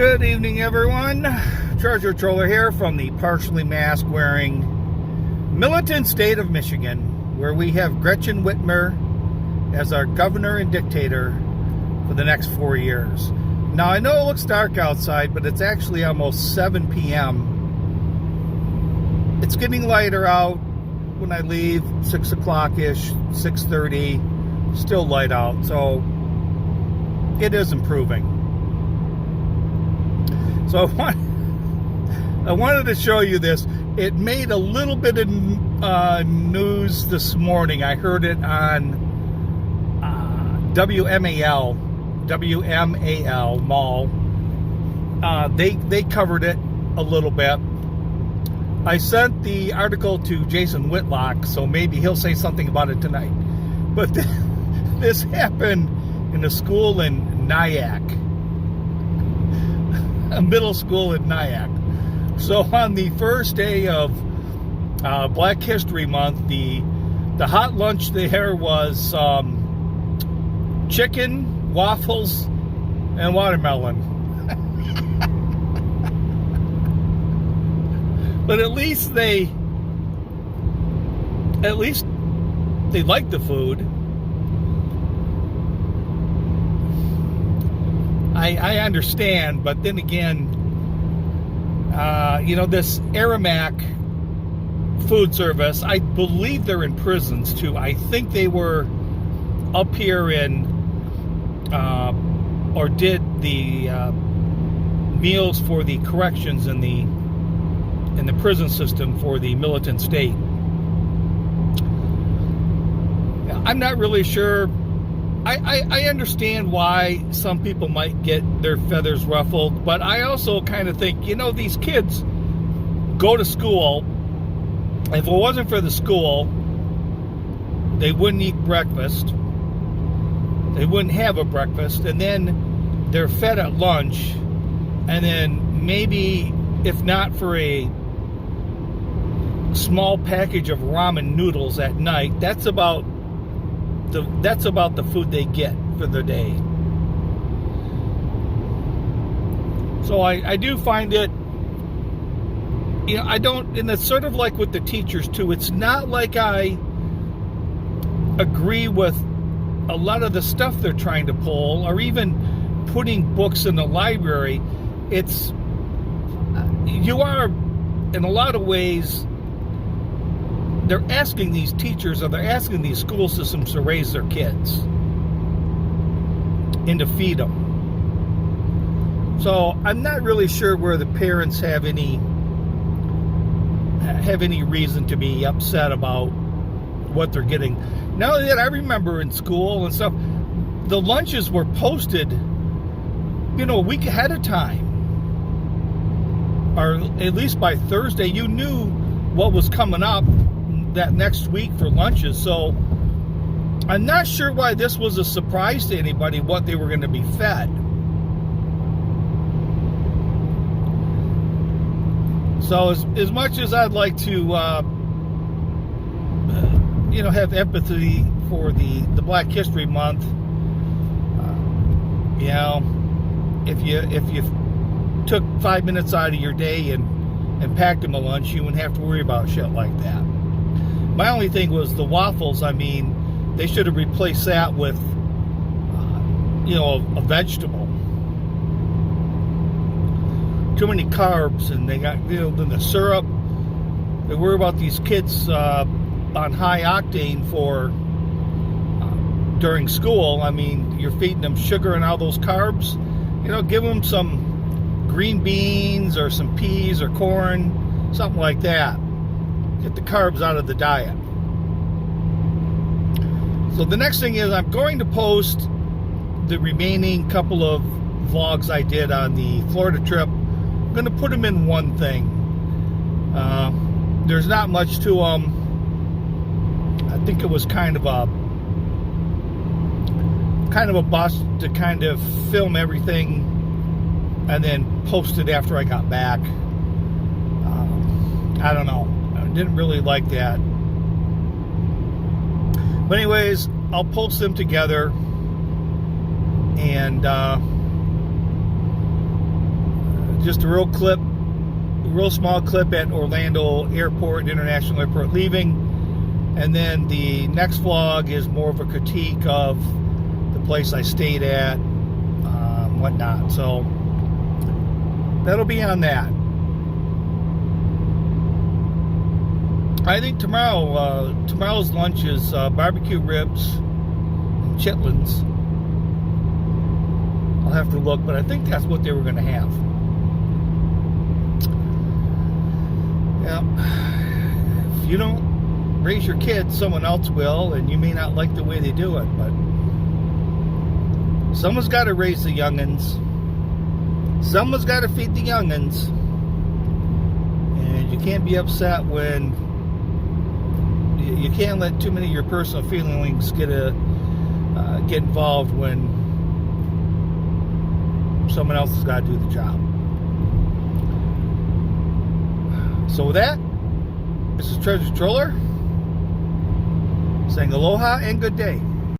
Good evening, everyone. Treasure Troller here from the partially mask-wearing militant state of Michigan, where we have Gretchen Whitmer as our governor and dictator for the next 4 years. Now, I know it looks dark outside, but it's actually almost 7 p.m. It's getting lighter out when I leave, 6 o'clock-ish, 6:30, still light out, so it is improving. So I wanted to show you this. It made a little bit of news this morning. I heard it on WMAL Mall. They covered it a little bit. I sent the article to Jason Whitlock, so maybe he'll say something about it tonight. But this happened in a school in Nyack. A middle school in Nyack. So on the first day of Black History Month, the hot lunch there was chicken, waffles, and watermelon. But at least they liked the food. I understand, but then again, this Aramac food service, I believe they're in prisons too. I think they were up here in, or did the meals for the corrections in the prison system for the militant state. I'm not really sure. I understand why some people might get their feathers ruffled, but I also kind of think, these kids go to school. If it wasn't for the school, they wouldn't eat breakfast. They wouldn't have a breakfast, and then they're fed at lunch, and then maybe, if not for a small package of ramen noodles at night, that's about the food they get for the day. So I do find it, and it's sort of like with the teachers too. It's not like I agree with a lot of the stuff they're trying to pull, or even putting books in the library. You are, in a lot of ways, they're asking these teachers, or they're asking these school systems to raise their kids and to feed them. So I'm not really sure where the parents have any reason to be upset about what they're getting. Not only that, I remember in school and stuff, the lunches were posted, a week ahead of time, or at least by Thursday. You knew what was coming up that next week for lunches. So I'm not sure why this was a surprise to anybody, what they were going to be fed. So as much as I'd like to have empathy for the Black History Month, if you took 5 minutes out of your day and packed them a lunch, you wouldn't have to worry about shit like that. My only thing was the waffles. They should have replaced that with, a vegetable. Too many carbs, and they got, then the syrup. They worry about these kids on high octane during school. You're feeding them sugar and all those carbs. Give them some green beans or some peas or corn, something like that. Get the carbs out of the diet. So the next thing is, I'm going to post the remaining couple of vlogs I did on the Florida trip. I'm going to put them in one thing. There's not much to them. I think it was kind of a bust to kind of film everything and then post it after I got back. I don't know. I didn't really like that. But anyways, I'll post them together, and just a real small clip at Orlando Airport, International Airport leaving. And then the next vlog is more of a critique of the place I stayed at, whatnot. So that'll be on that. I think tomorrow's lunch is barbecue ribs and chitlins. I'll have to look, but I think that's what they were going to have. Yeah. If you don't raise your kids, someone else will, and you may not like the way they do it, but someone's got to raise the youngins. Someone's got to feed the youngins. And you can't be upset when you can't let too many of your personal feelings get involved when someone else has got to do the job. So with that, this is Treasure Troller saying aloha and good day.